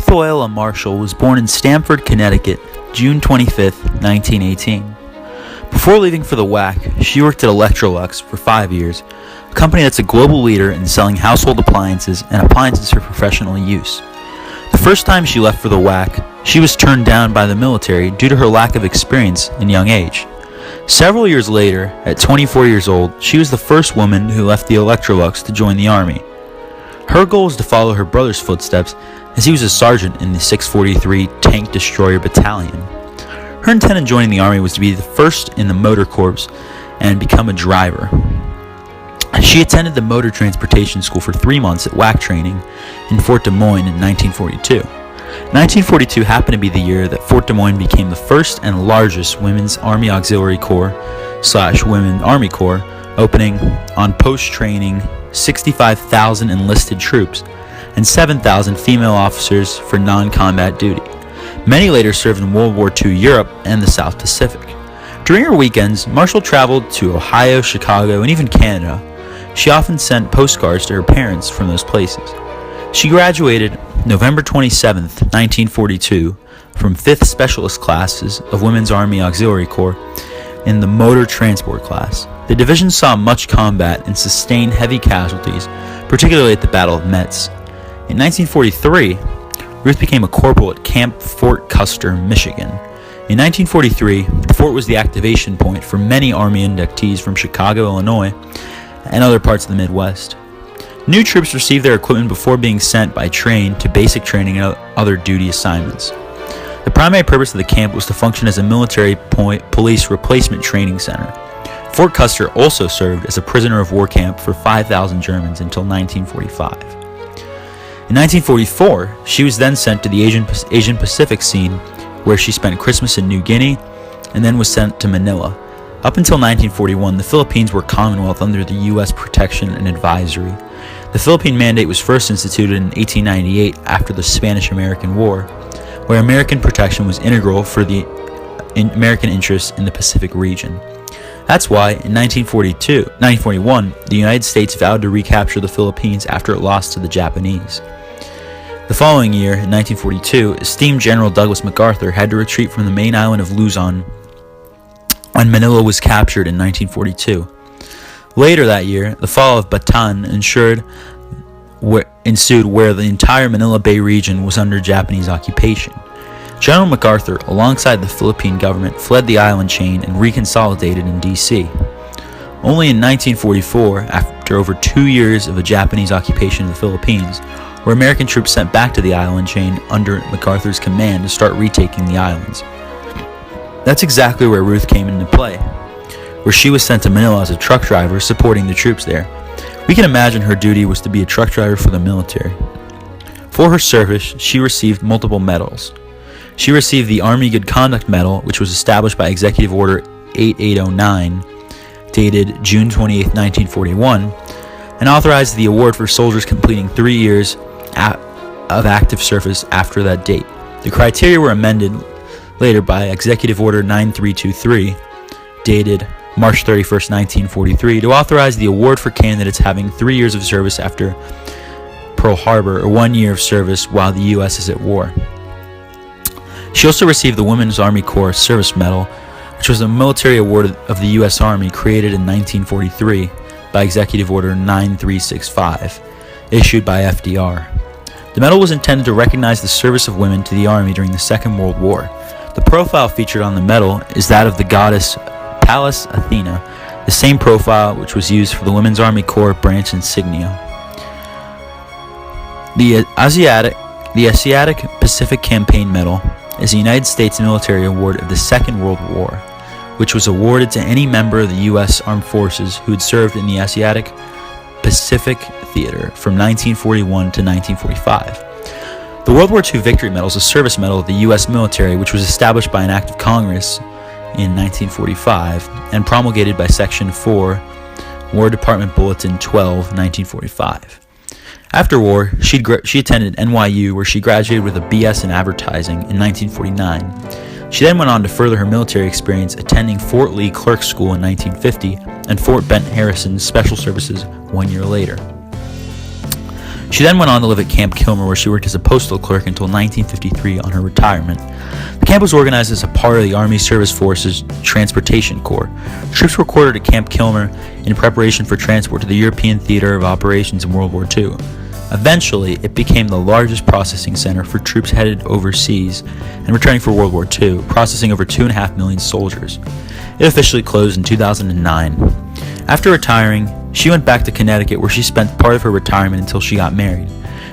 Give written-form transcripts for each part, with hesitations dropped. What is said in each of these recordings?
Oella Marshall was born in Stamford, Connecticut, June 25, 1918. Before leaving for the WAAC, she worked at Electrolux for 5 years, a company that's a global leader in selling household appliances and appliances for professional use. The first time she left for the WAAC, she was turned down by the military due to her lack of experience in young age. Several years later, at 24 years old, she was the first woman who left the Electrolux to join the Army. Her goal was to follow her brother's footsteps, as he was a sergeant in the 643 Tank Destroyer Battalion. Her intent in joining the Army was to be the first in the motor corps and become a driver. She attended the motor transportation school for 3 months at WAAC training in Fort Des Moines in 1942. 1942 happened to be the year that Fort Des Moines became the first and largest Women's Army Auxiliary Corps / Women Army Corps, opening on post-training 65,000 enlisted troops and 7,000 female officers for non-combat duty. Many later served in World War II Europe and the South Pacific. During her weekends, Marshall traveled to Ohio, Chicago, and even Canada. She often sent postcards to her parents from those places. She graduated November 27, 1942, from 5th Specialist Classes of Women's Army Auxiliary Corps in the Motor Transport class. The division saw much combat and sustained heavy casualties, particularly at the Battle of Metz. In 1943, Ruth became a corporal at Camp Fort Custer, Michigan. In 1943, the fort was the activation point for many Army inductees from Chicago, Illinois, and other parts of the Midwest. New troops received their equipment before being sent by train to basic training and other duty assignments. The primary purpose of the camp was to function as a military police replacement training center. Fort Custer also served as a prisoner of war camp for 5,000 Germans until 1945. In 1944, she was then sent to the Asian-Pacific scene, where she spent Christmas in New Guinea and then was sent to Manila. Up until 1941, the Philippines were Commonwealth under the U.S. protection and advisory. The Philippine Mandate was first instituted in 1898 after the Spanish-American War, where American protection was integral for the American interests in the Pacific region. That's why, in 1941, the United States vowed to recapture the Philippines after it lost to the Japanese. The following year, in 1942, esteemed General Douglas MacArthur had to retreat from the main island of Luzon when Manila was captured in 1942. Later that year, the fall of Bataan ensued where the entire Manila Bay region was under Japanese occupation. General MacArthur, alongside the Philippine government, fled the island chain and reconsolidated in D.C. Only in 1944, after over 2 years of a Japanese occupation of the Philippines, were American troops sent back to the island chain under MacArthur's command to start retaking the islands. That's exactly where Ruth came into play, where she was sent to Manila as a truck driver supporting the troops there. We can imagine her duty was to be a truck driver for the military. For her service, she received multiple medals. She received the Army Good Conduct Medal, which was established by Executive Order 8809, dated June 28, 1941, and authorized the award for soldiers completing 3 years of active service after that date. The criteria were amended later by Executive Order 9323, dated March 31, 1943, to authorize the award for candidates having 3 years of service after Pearl Harbor or 1 year of service while the U.S. is at war. She also received the Women's Army Corps Service Medal, which was a military award of the U.S. Army created in 1943 by Executive Order 9365, issued by FDR. The medal was intended to recognize the service of women to the Army during the Second World War. The profile featured on the medal is that of the goddess Pallas Athena, the same profile which was used for the Women's Army Corps branch insignia. The Asiatic-Pacific Campaign Medal is a United States military award of the Second World War, which was awarded to any member of the U.S. Armed Forces who had served in the Asiatic-Pacific Theater from 1941 to 1945. The World War II Victory Medal is a service medal of the U.S. military, which was established by an act of Congress in 1945 and promulgated by Section 4, War Department Bulletin 12, 1945. After war, she attended NYU, where she graduated with a BS in advertising in 1949. She then went on to further her military experience, attending Fort Lee Clerk School in 1950 and Fort Bent Harrison Special Services 1 year later. She then went on to live at Camp Kilmer, where she worked as a postal clerk until 1953 on her retirement. The camp was organized as a part of the Army Service Forces Transportation Corps. Troops were quartered at Camp Kilmer in preparation for transport to the European Theater of Operations in World War II. Eventually, it became the largest processing center for troops headed overseas and returning for World War II, processing over 2.5 million soldiers. It officially closed in 2009. After retiring, she went back to Connecticut, where she spent part of her retirement until she got married.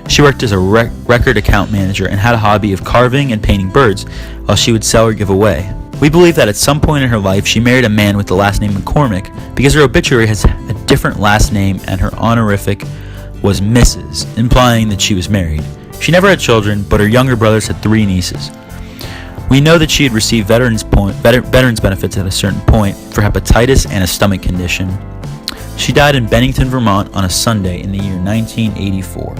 She worked as a record account manager and had a hobby of carving and painting birds, while she would sell or give away. We believe that at some point in her life, she married a man with the last name McCormick, because her obituary has a different last name and her honorific was Mrs., implying that she was married. She never had children, but her younger brothers had 3 nieces. We know that she had received veterans benefits at a certain point for hepatitis and a stomach condition. She died in Bennington, Vermont on a Sunday in the year 1984.